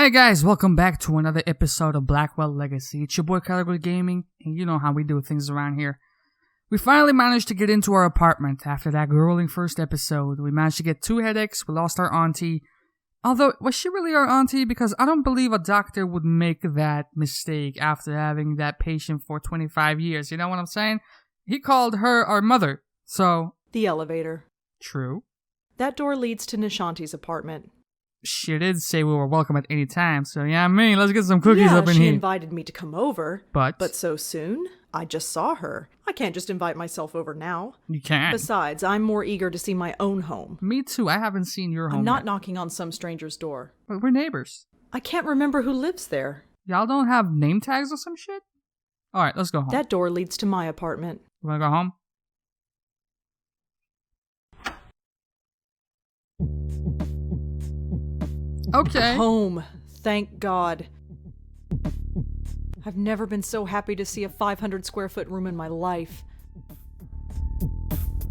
Hey guys, welcome back to another episode of Blackwell Legacy. It's your boy Karagol Gaming, and you know how we do things around here. We finally managed to get into our apartment after that grueling first episode. We managed to get 2 headaches, we lost our auntie. Although, was she really our auntie? Because I don't believe a doctor would make that mistake after having that patient for 25 years. You know what I'm saying? He called her our mother, so... The elevator. True. That door leads to Nishanti's apartment. She did say we were welcome at any time, so yeah, let's get some cookies up in she here. invited me to come over. But so soon? I just saw her. I can't just invite myself over now. You can't. Besides, I'm more eager to see my own home. Me too, I haven't seen your home I'm not yet. knocking on some stranger's door. But we're neighbors. I can't remember who lives there. Y'all don't have name tags or some shit? Alright, let's go home. That door leads to my apartment. You wanna go home? Okay. Home. Thank God. I've never been so happy to see a 500 square foot room in my life.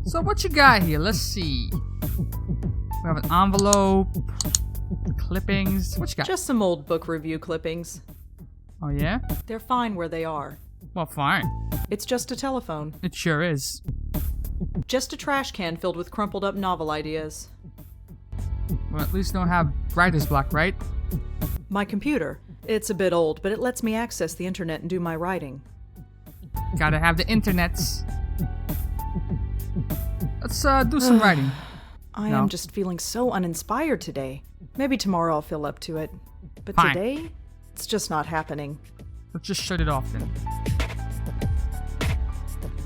So what you got here? Let's see. We have an envelope, clippings. What you got? Just some old book review clippings. Oh yeah? They're fine where they are. Well, fine. It's just a telephone. It sure is. Just a trash can filled with crumpled up novel ideas. Well, at least don't have writer's block, right? My computer. It's a bit old, but it lets me access the internet and do my writing. Gotta have the internets. Let's do some writing. I am just feeling so uninspired today. Maybe tomorrow I'll feel up to it. But Fine. Today, it's just not happening. Let's just shut it off then.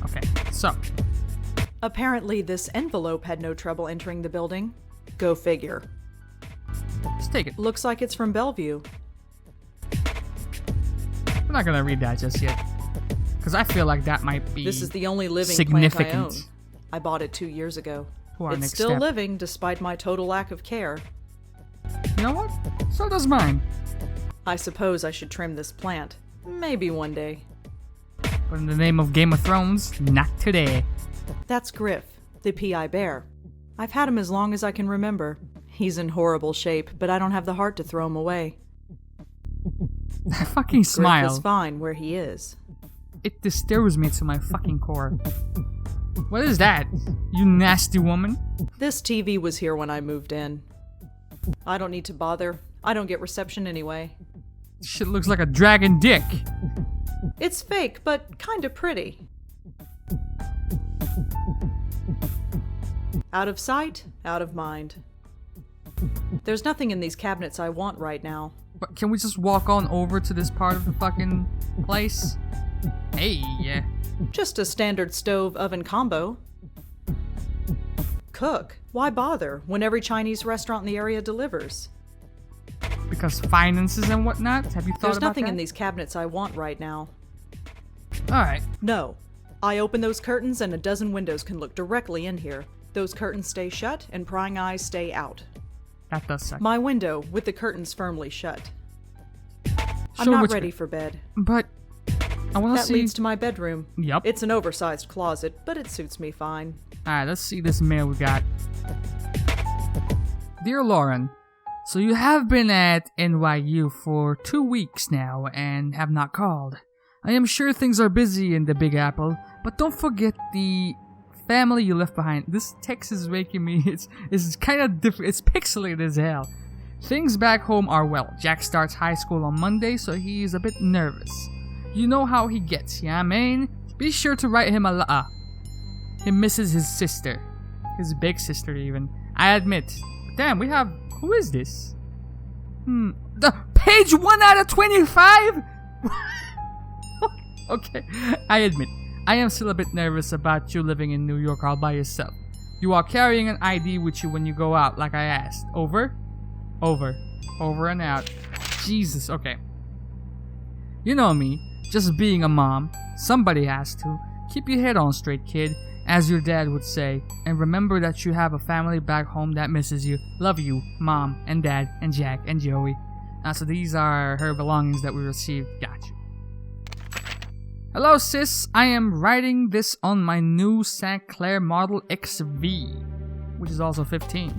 Okay, so. Apparently this envelope had no trouble entering the building. Go figure. Let's take it. Looks like it's from Bellevue. I'm not gonna read that just yet. Because I feel like that might be This is the only living significant. plant I own. I bought it 2 years ago. To our It's next still step. living despite my total lack of care. You know what? So does mine. I suppose I should trim this plant. Maybe one day. But in the name of Game of Thrones, not today. That's Griff, the PI bear. I've had him as long as I can remember. He's in horrible shape, but I don't have the heart to throw him away. I fucking Griff smile. is fine where he is. It disturbs me to my fucking core. What is that? You nasty woman? This TV was here when I moved in. I don't need to bother. I don't get reception anyway. Shit looks like a dragon dick. It's fake, but kinda pretty. Out of sight, out of mind. There's nothing in these cabinets I want right now. But can we just walk on over to this part of the fucking place? Hey, yeah. Just a standard stove oven combo. Cook. Why bother when every Chinese restaurant in the area delivers? Because finances and whatnot? Have you thought There's about nothing that? in these cabinets I want right now. Alright. No. I open those curtains and a dozen windows can look directly in here. Those curtains stay shut and prying eyes stay out. That does suck. My window with the curtains firmly shut. I'm Sure, not which ready bit? for bed. But I want to That see... leads to my bedroom. Yup. It's an oversized closet, but it suits me fine. Alright, let's see this mail we got. Dear Lauren, so you have been at NYU for 2 weeks now and have not called. I am sure things are busy in the Big Apple, but don't forget the family you left behind. This text is making me, it's kind of different, it's pixelated as hell. Things back home are well. Jack starts high school on Monday, so he's a bit nervous. You know how he gets, yeah, man? Be sure to write him a He misses his sister. His big sister, even. I admit. Damn, we have... Who is this? The page 1 out of 25? Okay, I admit. I am still a bit nervous about you living in New York all by yourself. You are carrying an ID with you when you go out, like I asked. Over? Over. Over and out. Jesus, okay. You know me. Just being a mom. Somebody has to. Keep your head on straight, kid. As your dad would say. And remember that you have a family back home that misses you. Love you, Mom, and Dad, and Jack, and Joey. So these are her belongings that we received. Gotcha. Hello, sis. I am writing this on my new St. Clair Model XV, which is also 15.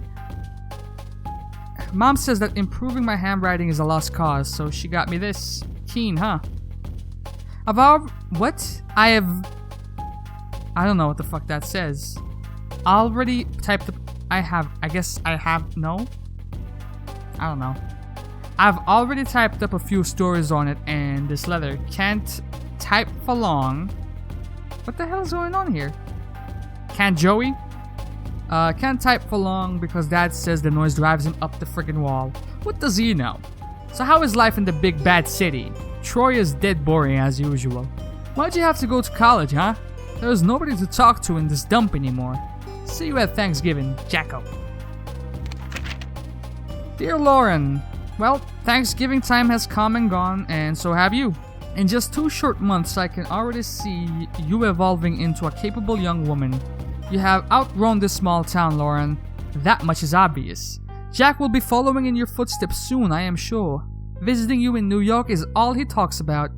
Mom says that improving my handwriting is a lost cause, so she got me this. Keen, huh? I don't know what the fuck that says. Already typed up. No? I don't know. I've already typed up a few stories on it, and this letter can't type for long. What the hell is going on here? Can't Joey? Can't type for long because Dad says the noise drives him up the friggin' wall. What does he know? So how is life in the big bad city? Troy is dead boring as usual. Why'd you have to go to college, huh? There's nobody to talk to in this dump anymore. See you at Thanksgiving, Jacko. Dear Lauren, well, Thanksgiving time has come and gone, and so have you. In just 2 short months, I can already see you evolving into a capable young woman. You have outgrown this small town, Lauren. That much is obvious. Jack will be following in your footsteps soon, I am sure. Visiting you in New York is all he talks about.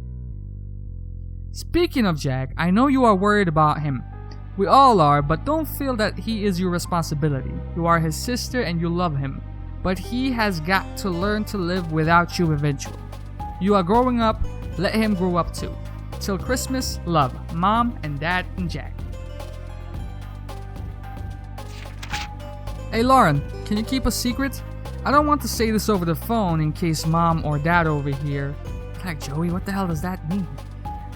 Speaking of Jack, I know you are worried about him. We all are, but don't feel that he is your responsibility. You are his sister and you love him. But he has got to learn to live without you eventually. You are growing up, let him grow up too. Till Christmas, love, Mom and Dad and Jack. Hey Lauren, can you keep a secret? I don't want to say this over the phone in case Mom or Dad overhear. Like, Joey, what the hell does that mean?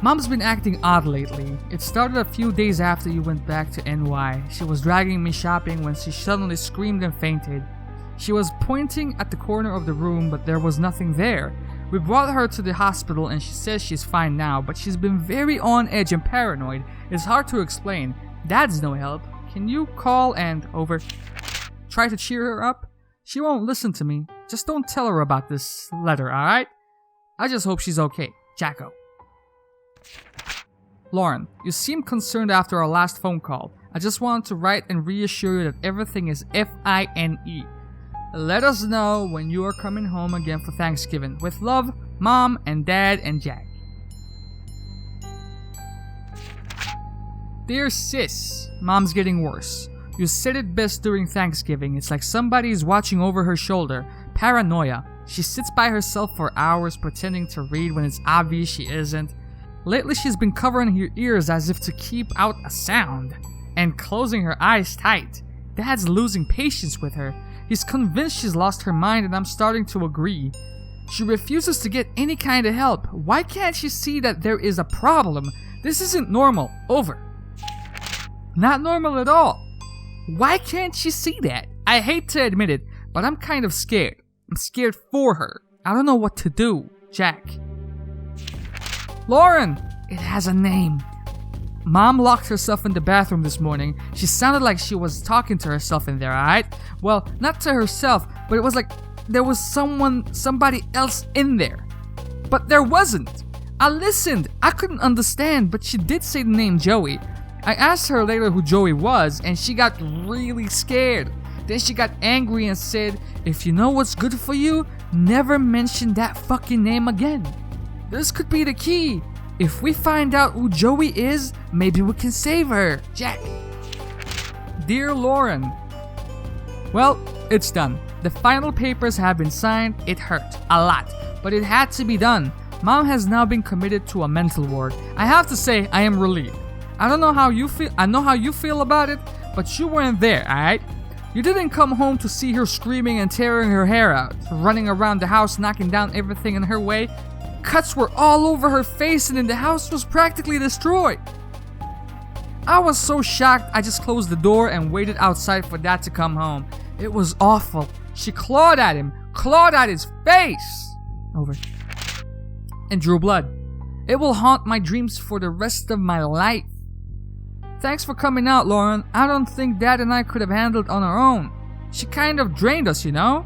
Mom's been acting odd lately. It started a few days after you went back to NY. She was dragging me shopping when she suddenly screamed and fainted. She was pointing at the corner of the room, but there was nothing there. We brought her to the hospital and she says she's fine now, but she's been very on edge and paranoid. It's hard to explain. Dad's no help. Can you call and try to cheer her up? She won't listen to me. Just don't tell her about this letter, alright? I just hope she's okay. Jacko. Lauren, you seemed concerned after our last phone call. I just wanted to write and reassure you that everything is fine. Let us know when you are coming home again for Thanksgiving. With love, Mom and Dad and Jack. Dear sis, Mom's getting worse. You said it best during Thanksgiving. It's like somebody is watching over her shoulder. Paranoia. She sits by herself for hours pretending to read when it's obvious she isn't. Lately she's been covering her ears as if to keep out a sound. And closing her eyes tight. Dad's losing patience with her. He's convinced she's lost her mind and I'm starting to agree. She refuses to get any kind of help. Why can't she see that there is a problem? This isn't normal. Over. Not normal at all. Why can't she see that? I hate to admit it, but I'm kind of scared. I'm scared for her. I don't know what to do. Jack. Lauren! It has a name. Mom locked herself in the bathroom this morning. She sounded like she was talking to herself in there, alright? Well, not to herself, but it was like there was somebody else in there. But there wasn't. I listened. I couldn't understand, but she did say the name Joey. I asked her later who Joey was, and she got really scared. Then she got angry and said, if you know what's good for you, never mention that fucking name again. This could be the key. If we find out who Joey is, maybe we can save her. Jack. Dear Lauren. Well, it's done. The final papers have been signed. It hurt. A lot. But it had to be done. Mom has now been committed to a mental ward. I have to say, I am relieved. I don't know how you feel. I know how you feel about it, but you weren't there, alright? You didn't come home to see her screaming and tearing her hair out, running around the house knocking down everything in her way. Cuts were all over her face and then the house was practically destroyed. I was so shocked I just closed the door and waited outside for Dad to come home. It was awful. She clawed at him, clawed at his face. Over. And drew blood. It will haunt my dreams for the rest of my life. Thanks for coming out, Lauren. I don't think Dad and I could have handled on our own. She kind of drained us, you know?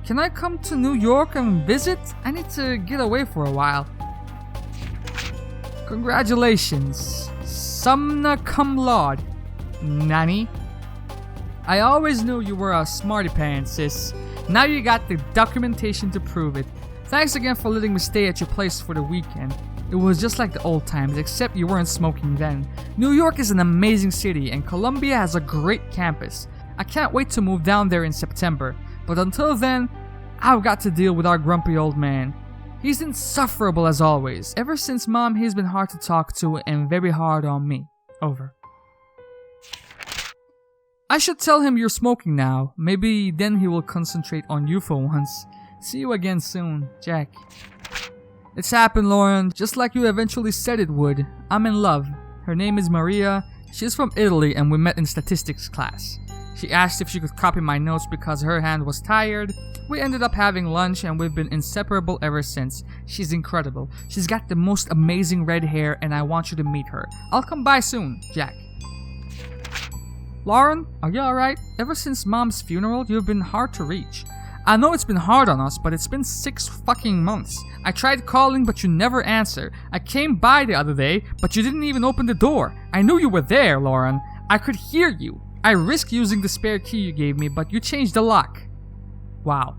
Can I come to New York and visit? I need to get away for a while. Congratulations. Summa cum laude. Nanny. I always knew you were a smarty pants, sis. Now you got the documentation to prove it. Thanks again for letting me stay at your place for the weekend. It was just like the old times, except you weren't smoking then. New York is an amazing city, and Columbia has a great campus. I can't wait to move down there in September. But until then, I've got to deal with our grumpy old man. He's insufferable as always. Ever since Mom, he's been hard to talk to and very hard on me. Over. I should tell him you're smoking now. Maybe then he will concentrate on you for once. See you again soon, Jack. It's happened, Lauren, just like you eventually said it would. I'm in love. Her name is Maria. She's from Italy and we met in statistics class. She asked if she could copy my notes because her hand was tired. We ended up having lunch and we've been inseparable ever since. She's incredible. She's got the most amazing red hair and I want you to meet her. I'll come by soon, Jack. Lauren, are you alright? Ever since Mom's funeral, you've been hard to reach. I know it's been hard on us, but it's been 6 fucking months. I tried calling, but you never answer. I came by the other day, but you didn't even open the door. I knew you were there, Lauren. I could hear you. I risked using the spare key you gave me, but you changed the lock. Wow.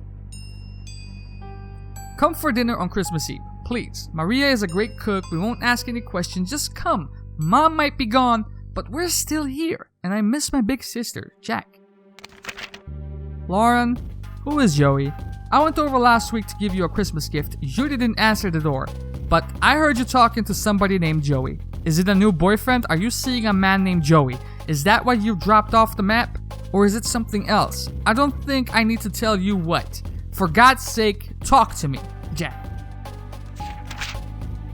Come for dinner on Christmas Eve, please. Maria is a great cook. We won't ask any questions. Just come. Mom might be gone, but we're still here. And I miss my big sister, Jack. Lauren, who is Joey? I went over last week to give you a Christmas gift. You didn't answer the door. But I heard you talking to somebody named Joey. Is it a new boyfriend? Are you seeing a man named Joey? Is that why you dropped off the map? Or is it something else? I don't think I need to tell you what. For God's sake, talk to me, Jack.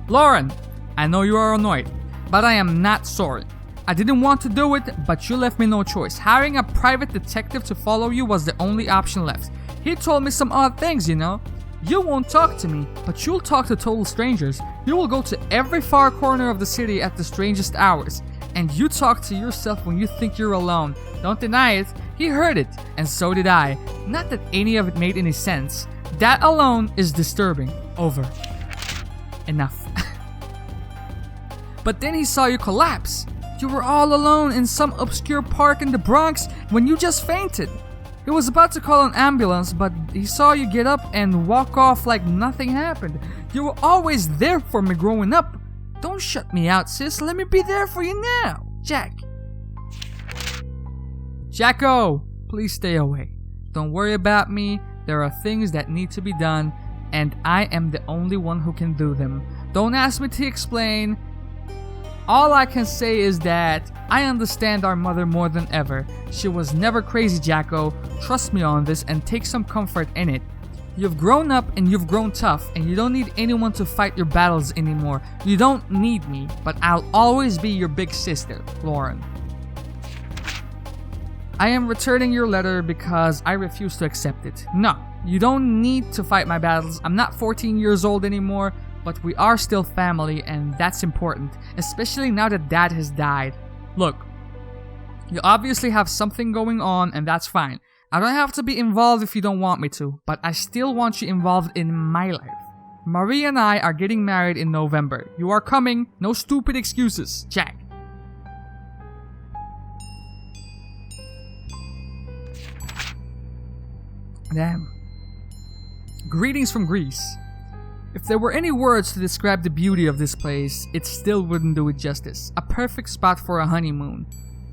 Lauren, I know you are annoyed, but I am not sorry. I didn't want to do it, but you left me no choice. Hiring a private detective to follow you was the only option left. He told me some odd things, you know. You won't talk to me, but you'll talk to total strangers. You will go to every far corner of the city at the strangest hours. And you talk to yourself when you think you're alone. Don't deny it, he heard it, and so did I. Not that any of it made any sense. That alone is disturbing. Over. Enough. But then he saw you collapse. You were all alone in some obscure park in the Bronx when you just fainted. He was about to call an ambulance, but he saw you get up and walk off like nothing happened. You were always there for me growing up. Don't shut me out, sis. Let me be there for you now, Jack. Jacko, please stay away. Don't worry about me. There are things that need to be done, and I am the only one who can do them. Don't ask me to explain. All I can say is that I understand our mother more than ever. She was never crazy, Jacko. Trust me on this and take some comfort in it. You've grown up and you've grown tough, and you don't need anyone to fight your battles anymore. You don't need me, but I'll always be your big sister, Lauren. I am returning your letter because I refuse to accept it. No, you don't need to fight my battles. I'm not 14 years old anymore. But we are still family, and that's important, especially now that Dad has died. Look, you obviously have something going on, and that's fine. I don't have to be involved if you don't want me to, but I still want you involved in my life. Maria and I are getting married in November. You are coming, no stupid excuses, Jack. Damn. Greetings from Greece. If there were any words to describe the beauty of this place, it still wouldn't do it justice. A perfect spot for a honeymoon.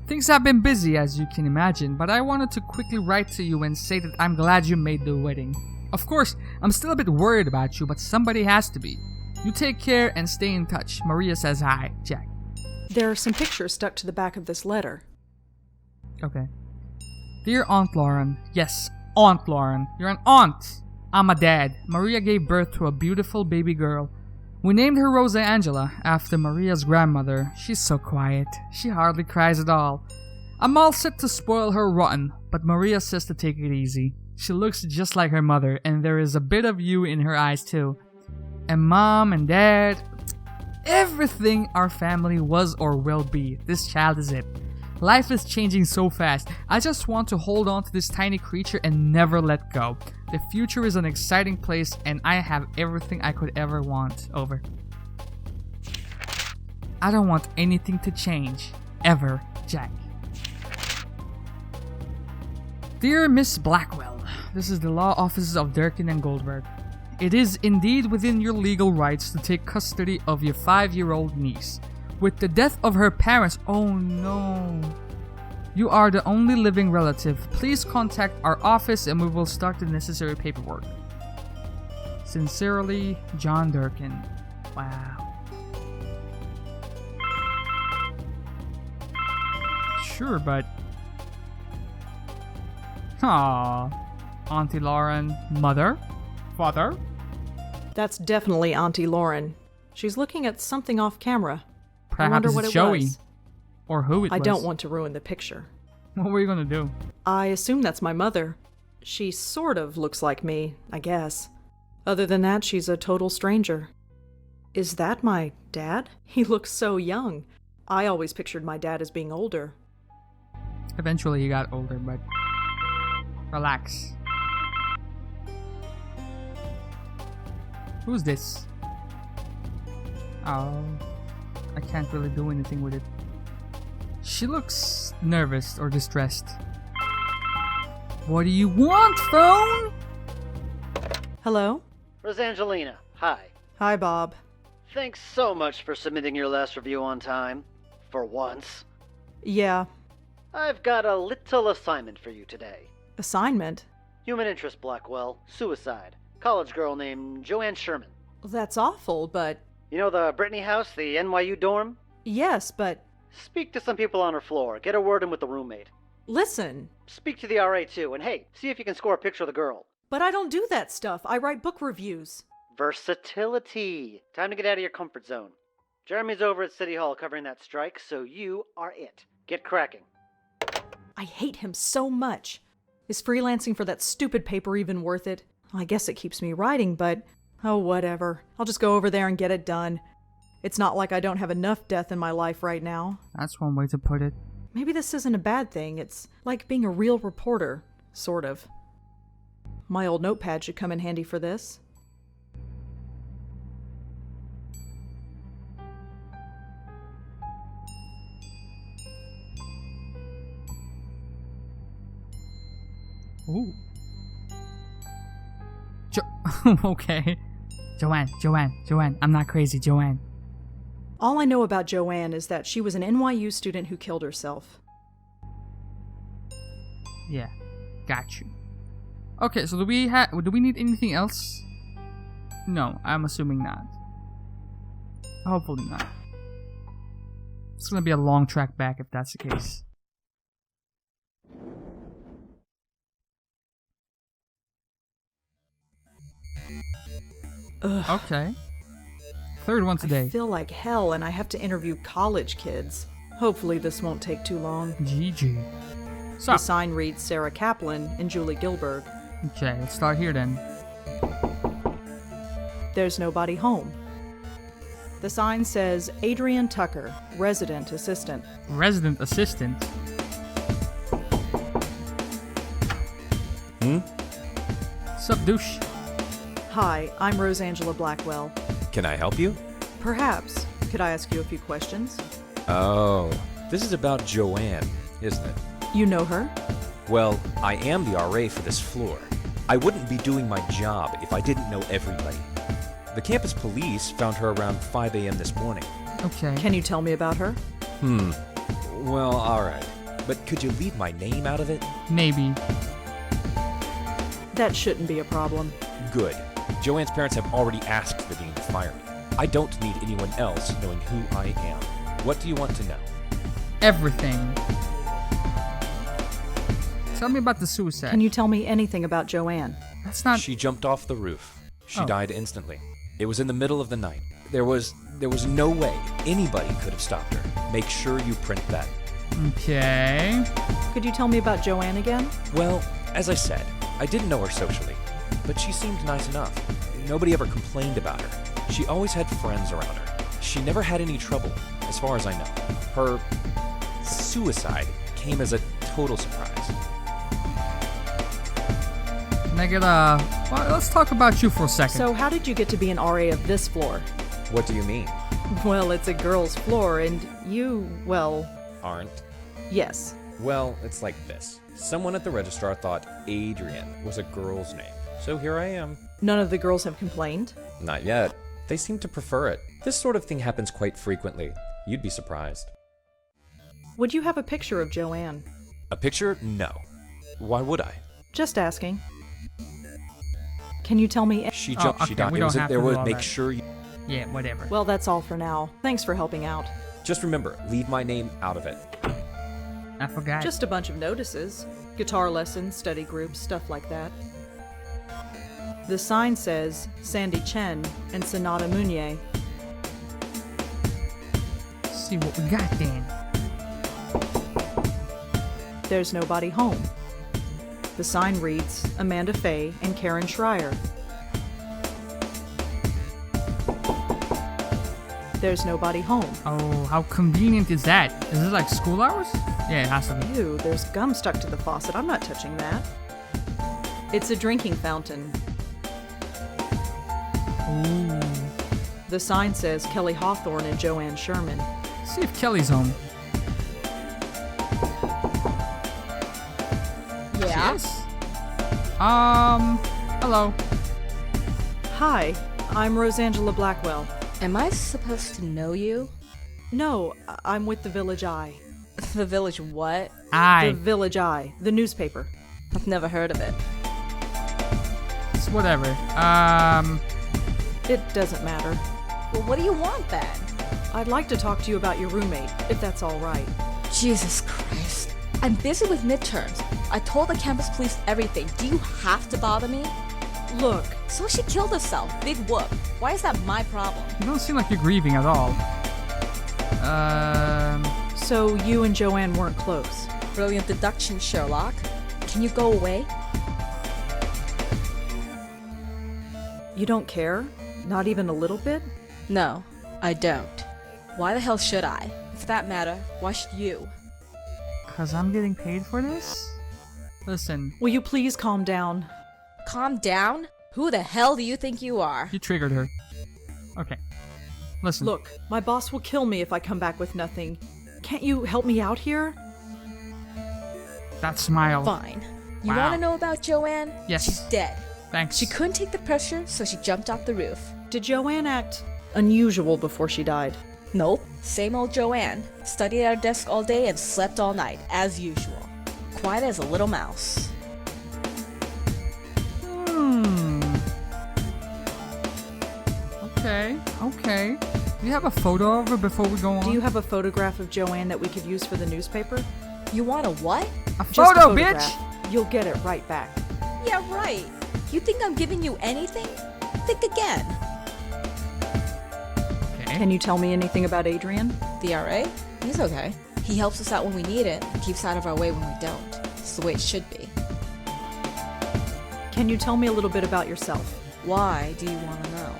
Things have been busy, as you can imagine, but I wanted to quickly write to you and say that I'm glad you made the wedding. Of course, I'm still a bit worried about you, but somebody has to be. You take care and stay in touch. Maria says hi, Jack. There are some pictures stuck to the back of this letter. Okay. Dear Aunt Lauren. Yes, Aunt Lauren. You're an aunt. I'm a dad. Maria gave birth to a beautiful baby girl. We named her Rosa Angela, after Maria's grandmother. She's so quiet. She hardly cries at all. I'm all set to spoil her rotten, but Maria says to take it easy. She looks just like her mother, and there is a bit of you in her eyes too. And Mom and Dad, everything our family was or will be, this child is it. Life is changing so fast. I just want to hold on to this tiny creature and never let go. The future is an exciting place, and I have everything I could ever want. Over. I don't want anything to change. Ever, Jack. Dear Miss Blackwell, this is the law offices of Durkin and Goldberg. It is indeed within your legal rights to take custody of your 5-year-old niece. With the death of her parents, oh no. You are the only living relative. Please contact our office and we will start the necessary paperwork. Sincerely, John Durkin. Wow. Sure, but... Aww. Auntie Lauren. Mother? Father? That's definitely Auntie Lauren. She's looking at something off camera. I Perhaps wonder it's what it Joey. was. Or who it was. I don't want to ruin the picture. What were you gonna do? I assume that's my mother. She sort of looks like me, I guess. Other than that, she's a total stranger. Is that my dad? He looks so young. I always pictured my dad as being older. Eventually he got older, but... Relax. Who's this? Oh... I can't really do anything with it. She looks nervous or distressed. What do you want, phone? Hello? Rosangelina, hi. Hi, Bob. Thanks so much for submitting your last review on time. For once. Yeah. I've got a little assignment for you today. Assignment? Human interest, Blackwell. Suicide. College girl named Joanne Sherman. That's awful, but... You know the Brittany house, the NYU dorm? Yes, but... Speak to some people on her floor. Get a word in with the roommate. Listen! Speak to the RA too, and hey, see if you can score a picture of the girl. But I don't do that stuff. I write book reviews. Versatility. Time to get out of your comfort zone. Jeremy's over at City Hall covering that strike, so you are it. Get cracking. I hate him so much. Is freelancing for that stupid paper even worth it? I guess it keeps me writing, but... Oh, whatever. I'll just go over there and get it done. It's not like I don't have enough death in my life right now. That's one way to put it. Maybe this isn't a bad thing. It's like being a real reporter. Sort of. My old notepad should come in handy for this. Ooh. Okay. Joanne. I'm not crazy, Joanne. All I know about Joanne is that she was an NYU student who killed herself. Yeah, got you. Okay, so do we need anything else? No, I'm assuming not. Hopefully not. It's gonna be a long track back if that's the case. Ugh. Okay. Third one today. I feel like hell and I have to interview college kids. Hopefully this won't take too long. GG. So, The sign reads Sarah Kaplan and Julie Gilbert. okay, let's start here then. There's nobody home. The sign says Adrian Tucker, resident assistant. Resident assistant. Sup, douche? Hi, I'm Rosangela Blackwell. Can I help you? Perhaps. Could I ask you a few questions? Oh, this is about Joanne, isn't it? You know her? Well, I am the RA for this floor. I wouldn't be doing my job if I didn't know everybody. The campus police found her around 5 a.m. this morning. Okay. Can you tell me about her? Well, alright. But could you leave my name out of it? Maybe. That shouldn't be a problem. Good. Joanne's parents have already asked the dean to fire me. I don't need anyone else knowing who I am. What do you want to know? Everything. Tell me about the suicide. Can you tell me anything about Joanne? That's not... She jumped off the roof. She Oh. died instantly. It was in the middle of the night. There was no way anybody could have stopped her. Make sure you print that. Okay. Could you tell me about Joanne again? Well, as I said, I didn't know her socially, but she seemed nice enough. Nobody ever complained about her. She always had friends around her. She never had any trouble, as far as I know. Her suicide came as a total surprise. Can I get a... Well, let's talk about you for a second. So how did you get to be an RA of this floor? What do you mean? Well, it's a girl's floor and you, well, Aren't? yes. Well, it's like this. Someone at the registrar thought Adrian was a girl's name. So here I am. None of the girls have complained? Not yet. They seem to prefer it. This sort of thing happens quite frequently. You'd be surprised. Would you have a picture of Joanne? A picture? No. Why would I? Just asking. Can you tell me? She jumped, okay, she died. we It don't was have there to do was all make that. sure you Yeah, whatever. Well, that's all for now. Thanks for helping out. just remember, leave my name out of it. I forgot. Just a bunch of notices. Guitar lessons, study groups, stuff like that. The sign says Sandy Chen and Sonata Munier. see what we got then. There's nobody home. The sign reads Amanda Faye and Karen Schreier. There's nobody home. Oh, how convenient is that? Is it like school hours? Yeah, it has to be. Ew, there's gum stuck to the faucet. I'm not touching that. It's a drinking fountain. Ooh. The sign says Kelly Hawthorne and Joanne Sherman. See if Kelly's home. Yeah? Yes. Hello. Hi, I'm Rosangela Blackwell. Am I supposed to know you? No, I'm with the Village Eye. The Village what? The Aye. Village Eye, the newspaper. I've never heard of it. It's whatever. It doesn't matter. Well, what do you want then? I'd like to talk to you about your roommate, if that's all right. Jesus Christ. I'm busy with midterms. I told the campus police everything. Do you have to bother me? Look, So she killed herself. Big whoop. Why is that my problem? You don't seem like you're grieving at all. so you and Joanne weren't close. Brilliant deduction, Sherlock. Can you go away? You don't care? Not even a little bit? No, I don't. Why the hell should I? For that matter, why should you? Cause I'm getting paid for this? Listen, Will you please calm down? Calm down? Who the hell do you think you are? you triggered her. Okay. Listen. Look, my boss will kill me if I come back with nothing. Can't you help me out here? That smile. Fine. You Wow. want to know about Joanne? Yes. She's dead. Thanks. She couldn't take the pressure, so she jumped off the roof. Did Joanne act unusual before she died? Nope. Same old Joanne. Studied at her desk all day and slept all night, as usual. Quiet as a little mouse. Okay. Do you have a photo of her before we go on? Do you have a photograph of Joanne that we could use for the newspaper? You want a what? a Just photo, a bitch? photograph. You'll get it right back. Yeah, right. You think I'm giving you anything? Think again. Okay. Can you tell me anything about Adrian? The RA? He's okay. He helps us out when we need it and keeps out of our way when we don't. It's the way it should be. Can you tell me a little bit about yourself? Why do you want to know?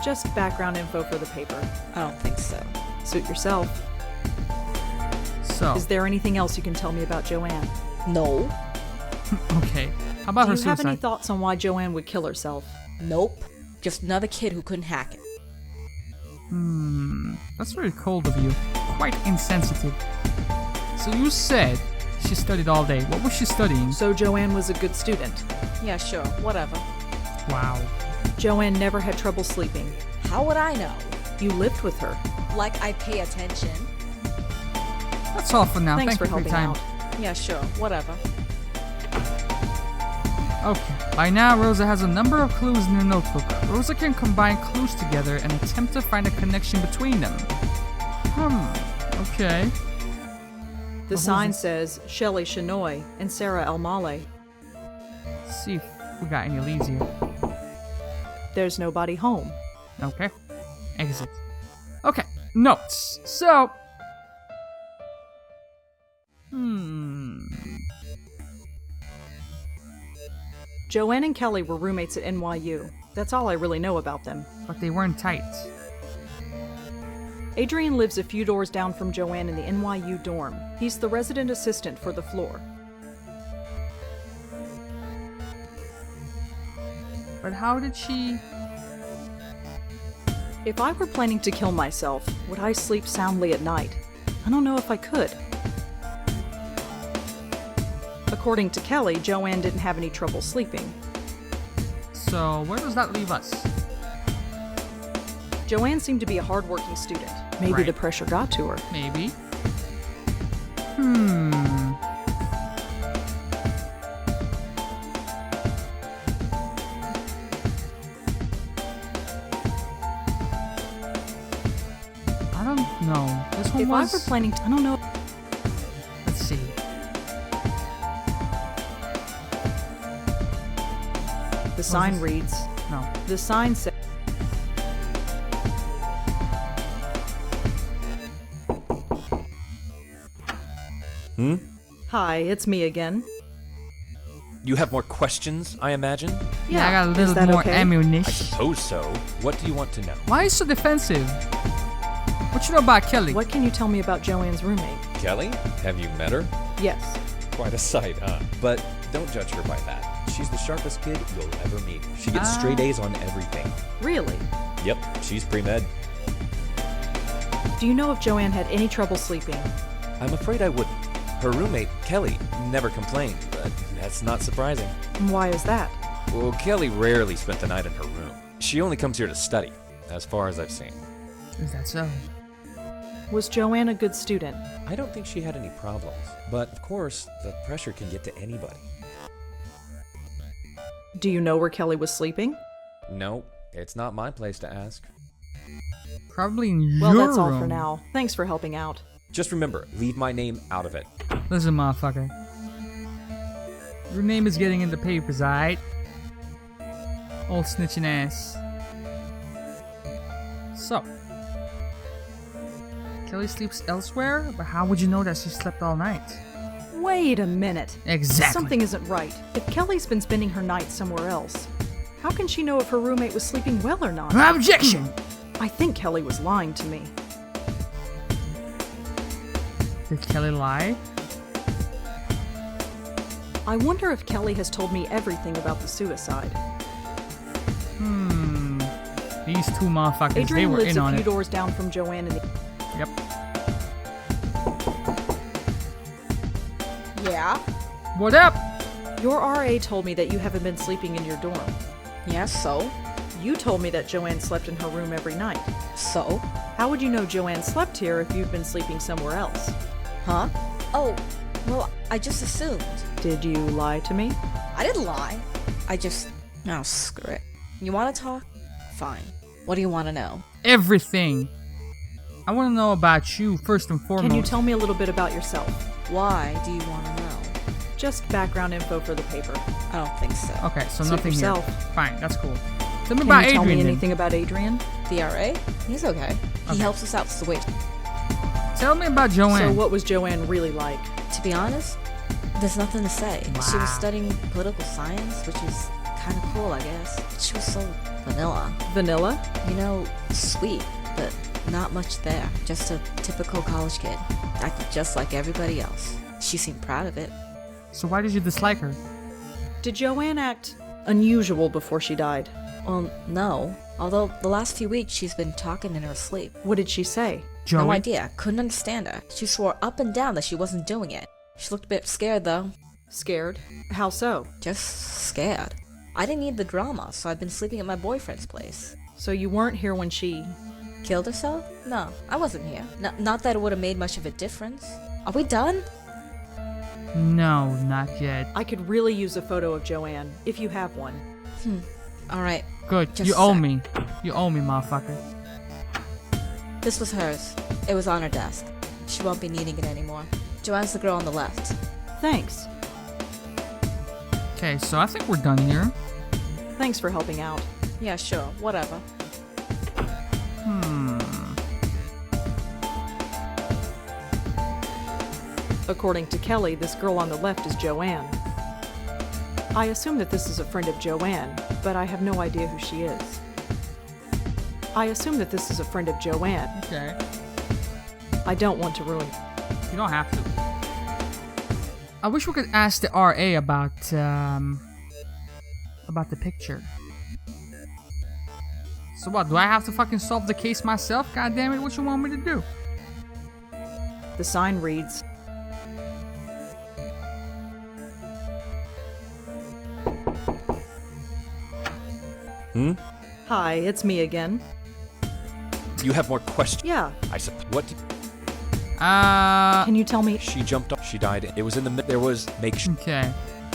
Just background info for the paper. I don't think so. Suit yourself. So, Is there anything else you can tell me about Joanne? No. okay. How about Do her you have any suicide? thoughts on why Joanne would kill herself? Nope. Just another kid who couldn't hack it. That's very cold of you. Quite insensitive. So you said she studied all day. What was she studying? So Joanne was a good student. Yeah, sure. Whatever. Wow. Joanne never had trouble sleeping. How would I know? You lived with her. Like I pay attention. That's all for now. Thanks Thank for you for your helping time. out. Yeah, sure. Whatever. Okay. By now, Rosa has a number of clues in her notebook. Rosa can combine clues together and attempt to find a connection between them. Okay. The sign says Shelley Shinoy and Sarah Elmale. Let's see if we got any leads here. There's nobody home. Okay. Exit. Okay. Notes. So. Joanne and Kelly were roommates at NYU. That's all I really know about them. But they weren't tight. Adrian lives a few doors down from Joanne in the NYU dorm. He's the resident assistant for the floor. But how did she. If I were planning to kill myself, would I sleep soundly at night? I don't know if I could. According to Kelly, Joanne didn't have any trouble sleeping. So, where does that leave us? Joanne seemed to be a hardworking student. Maybe Right. the pressure got to her. Maybe. No, this one If was... I were planning to, I don't know. Let's see. The sign this? reads, No. the sign says, Hi, it's me again. You have more questions, I imagine? Yeah, I got a is little that more okay? I ammunition. suppose so. What do you want to know? Why are you so defensive? What you know about Kelly? What can you tell me about Joanne's roommate? Kelly? Have you met her? Yes. Quite a sight, huh? But don't judge her by that. She's the sharpest kid you'll ever meet. She gets straight A's on everything. Really? Yep, she's pre-med. Do you know if Joanne had any trouble sleeping? I'm afraid I wouldn't. Her roommate, Kelly, never complained, but that's not surprising. And why is that? Well, Kelly rarely spent the night in her room. She only comes here to study, as far as I've seen. Is that so? Was Joanne a good student? I don't think she had any problems, but of course, the pressure can get to anybody. Do you know where Kelly was sleeping? No, it's not my place to ask. Probably in Well, your that's all room. for now. Thanks for helping out. Just remember, leave my name out of it. Listen, motherfucker. Your name is getting in the papers, alright? Old snitching ass. So. Kelly sleeps elsewhere? But how would you know that she slept all night? Wait a minute. Exactly. Something isn't right. If Kelly's been spending her night somewhere else, how can she know if her roommate was sleeping well or not? Objection! I think Kelly was lying to me. Did Kelly lie? I wonder if Kelly has told me everything about the suicide. These two motherfuckers, they Adrian were lives in a on few it. doors down from Joanne and the... Yep. Yeah? What up? Your RA told me that you haven't been sleeping in your dorm. Yeah, so? You told me that Joanne slept in her room every night. So? How would you know Joanne slept here if you've been sleeping somewhere else? Huh? Oh, well, I just assumed. Did you lie to me? I didn't lie. I just... Oh, screw it. You want to talk? Fine. What do you want to know? Everything. I want to know about you first and foremost. Can you tell me a little bit about yourself? Why do you want to know? Just background info for the paper. I don't think so. Okay, so Suit nothing yourself. here. Fine, that's cool. Tell me Can about you tell Adrian. me then. anything about Adrian? The RA? He's okay. He Okay. helps us out with the wait. Tell me about Joanne. So what was Joanne really like? To be honest, there's nothing to say. She Wow. was studying political science, which is kind of cool, I guess. But she was so vanilla. Vanilla? You know, sweet, but not much there. Just a typical college kid. Acted just like everybody else. She seemed proud of it. So why did you dislike her? Did Joanne act unusual before she died? Well, no. Although the last few weeks she's been talking in her sleep. What did she say? Joey? No idea. Couldn't understand her. She swore up and down that she wasn't doing it. She looked a bit scared though. Scared? How so? Just scared. I didn't need the drama, so I've been sleeping at my boyfriend's place. So you weren't here when she... Killed herself? No, I wasn't here. Not that it would have made much of a difference. Are we done? No, not yet. I could really use a photo of Joanne, if you have one. Alright. Good. Just You a owe sec. me. You owe me, motherfucker. This was hers. It was on her desk. She won't be needing it anymore. Joanne's the girl on the left. Thanks. Okay, so I think we're done here. Thanks for helping out. Yeah, sure. Whatever. According to Kelly, this girl on the left is Joanne. I assume that this is a friend of Joanne, but I have no idea who she is. I assume that this is a friend of Joanne. Okay. I don't want to ruin... You don't have to. I wish we could ask the RA about the picture. So what, do I have to fucking solve the case myself? God damn it, what you want me to do? The sign reads, Hi, it's me again. You have more questions? Yeah, I suppose. What did can you tell me... she jumped off? She died. It was in the there was make sure. Okay.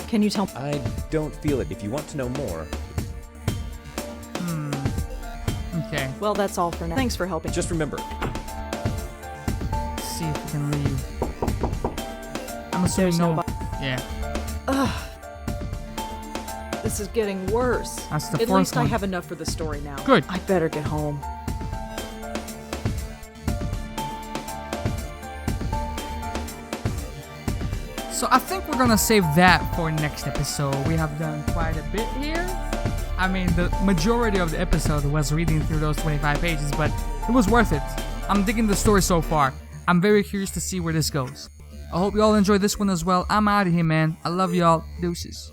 Can you tell... I don't feel it. If you want to know more, Okay. Well, that's all for now. Thanks for helping. just remember, see if we can leave. I'm assuming There's no. nobody. Yeah, This is getting worse. That's the At fourth least I one. have enough for the story now. Good. I better get home. so I think we're gonna save that for next episode. We have done quite a bit here. I mean, the majority of the episode was reading through those 25 pages, but it was worth it. I'm digging the story so far. I'm very curious to see where this goes. I hope you all enjoyed this one as well. I'm out of here, man. I love y'all. Deuces.